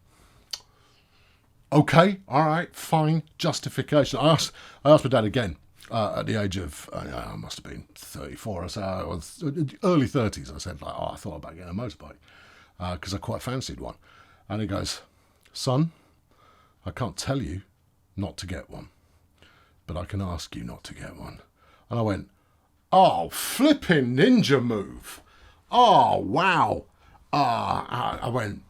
Okay, all right, fine, justification. I asked my dad again at the age of, I must have been 34 or so, I was early 30s. I said, I thought about getting a motorbike because I quite fancied one. And he goes, son, I can't tell you not to get one, but I can ask you not to get one. And I went, oh, flipping ninja move. Oh, wow. I went,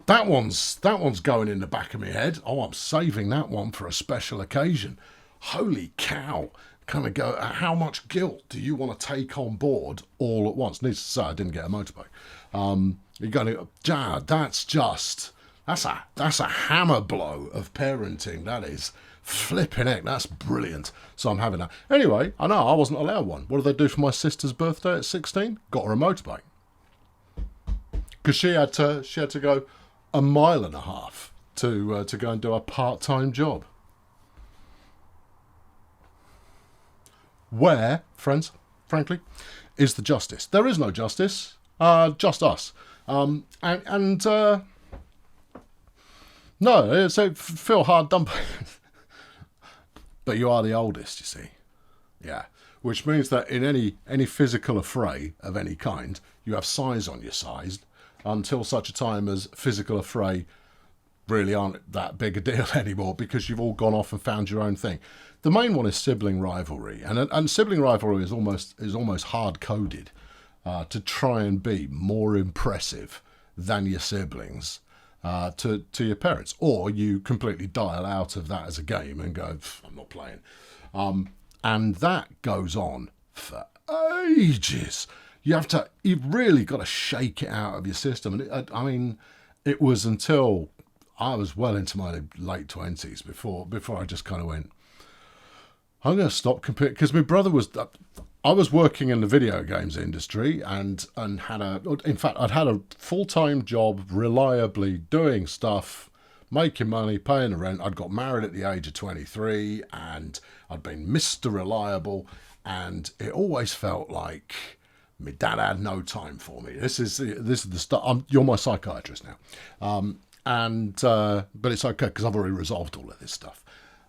That one's going in the back of my head. Oh, I'm saving that one for a special occasion. holy cow, kind of go, how much guilt do you want to take on board all at once? Needless to say, I didn't get a motorbike. You're going to, that's a hammer blow of parenting. That is flipping heck. That's brilliant. So I'm having that. Anyway, I know I wasn't allowed one. What did they do for my sister's birthday at 16? Got her a motorbike. Because she had to go a mile and a half to go and do a part-time job. Where, friends, frankly, is the justice? There is no justice. Just us. No, so feel hard done by. But you are the oldest, you see. Yeah. Which means that in any physical affray of any kind, you have size on your side until such a time as physical affray really aren't that big a deal anymore because you've all gone off and found your own thing. The main one is sibling rivalry, and sibling rivalry is almost hard-coded to try and be more impressive than your siblings to your parents, or you completely dial out of that as a game and go, I'm not playing. And that goes on for ages. You've really got to shake it out of your system. And it was until I was well into my late 20s before I just kind of went, I'm going to stop competing. Because my brother I was working in the video games industry and I'd had a full-time job, reliably doing stuff, making money, paying the rent. I'd got married at the age of 23 and I'd been Mr. Reliable, and it always felt like my dad had no time for me. This is the stuff. You're my psychiatrist now. But it's okay because I've already resolved all of this stuff.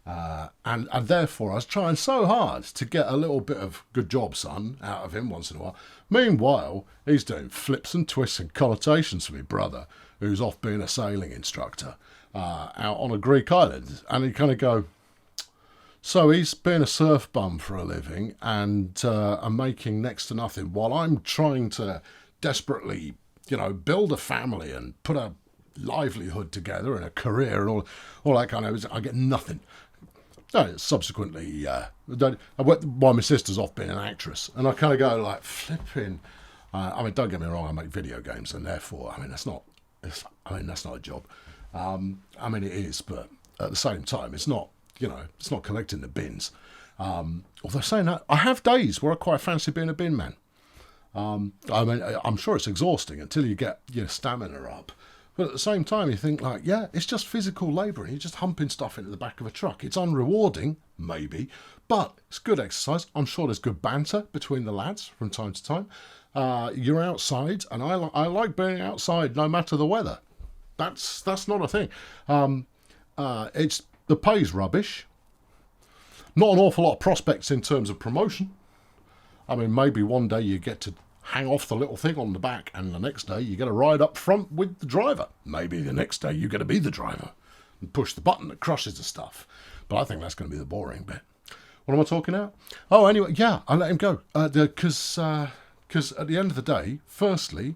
And therefore I was trying so hard to get a little bit of good job, son, out of him once in a while. Meanwhile, he's doing flips and twists and connotations for my brother, who's off being a sailing instructor out on a Greek island. And you kind of go, so he's being a surf bum for a living and I'm making next to nothing while I'm trying to desperately, build a family and put a livelihood together and a career and all that kind of. I get nothing. Subsequently, while my sister's off being an actress, and I kind of go like flipping. Don't get me wrong, I make video games, and therefore, that's not a job. It is, but at the same time, it's not. It's not collecting the bins. Although saying that, I have days where I quite fancy being a bin man. I'm sure it's exhausting until you get your stamina up. But at the same time, you think like, yeah, it's just physical labour and you're just humping stuff into the back of a truck. It's unrewarding, maybe, but it's good exercise. I'm sure there's good banter between the lads from time to time. You're outside, and I like being outside no matter the weather. That's not a thing. The pay's rubbish. Not an awful lot of prospects in terms of promotion. Maybe one day you get to hang off the little thing on the back, and the next day you get a ride up front with the driver. Maybe the next day you get to be the driver and push the button that crushes the stuff. But I think that's going to be the boring bit. What am I talking about? Oh, anyway, yeah, I let him go. Because at the end of the day, firstly,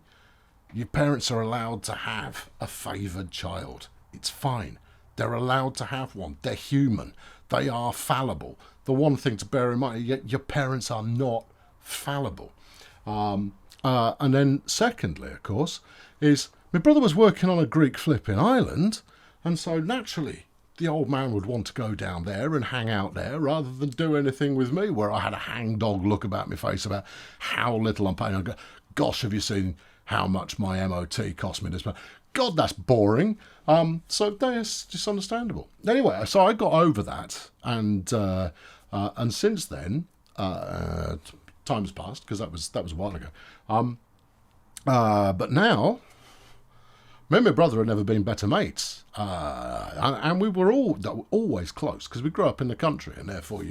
your parents are allowed to have a favoured child. It's fine. They're allowed to have one. They're human. They are fallible. The one thing to bear in mind, your parents are not fallible. And then secondly, of course, is my brother was working on a Greek flipping island, and so naturally the old man would want to go down there and hang out there rather than do anything with me where I had a hangdog look about my face about how little I'm paying. I go, gosh, have you seen how much my MOT cost me this month? God, that's boring. So that's just understandable. Anyway, so I got over that, and since then, time's passed because that was a while ago. But now, me and my brother had never been better mates, and we were always close because we grew up in the country, and therefore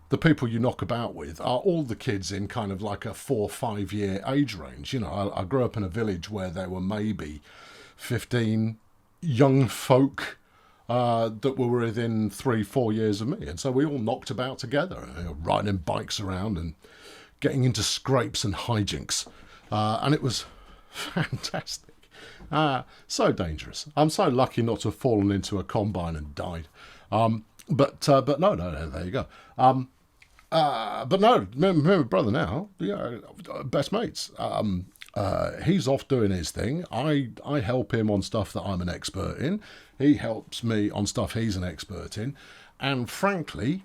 the people you knock about with are all the kids in kind of like a 4 or 5 year age range. I grew up in a village where there were maybe 15 young folk that were within 3-4 years of me, and so we all knocked about together, riding bikes around and getting into scrapes and hijinks, and it was fantastic. So dangerous. I'm so lucky not to have fallen into a combine and died. but no, there you go. But no, my brother now, yeah, best mates. He's off doing his thing. I help him on stuff that I'm an expert in. He helps me on stuff he's an expert in. And frankly,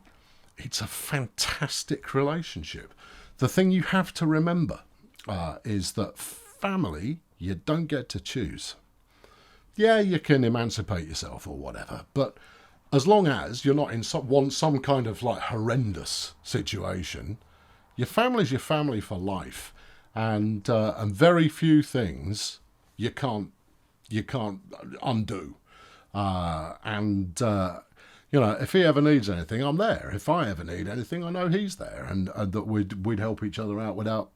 it's a fantastic relationship. The thing you have to remember is that family, you don't get to choose. Yeah, you can emancipate yourself or whatever, but as long as you're not in some kind of like horrendous situation, your family's your family for life, and very few things you can't undo. And you know, if he ever needs anything, I'm there. If I ever need anything, I know he's there, and that we'd help each other out without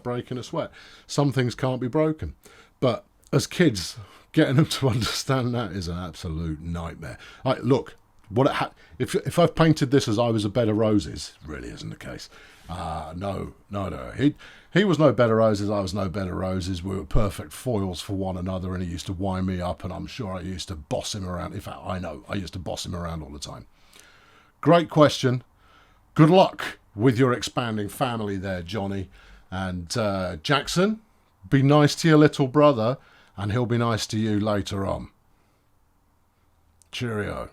breaking a sweat. Some things can't be broken, but as kids, getting them to understand that is an absolute nightmare. Like, look, if I've painted this as I was a bed of roses, it really isn't the case. No. He was no bed of roses, I was no bed of roses. We were perfect foils for one another, and he used to wind me up, and I'm sure I used to boss him around. In fact, I know, I used to boss him around all the time. Great question. Good luck with your expanding family there, Johnny. And Jackson, be nice to your little brother, and he'll be nice to you later on. Cheerio.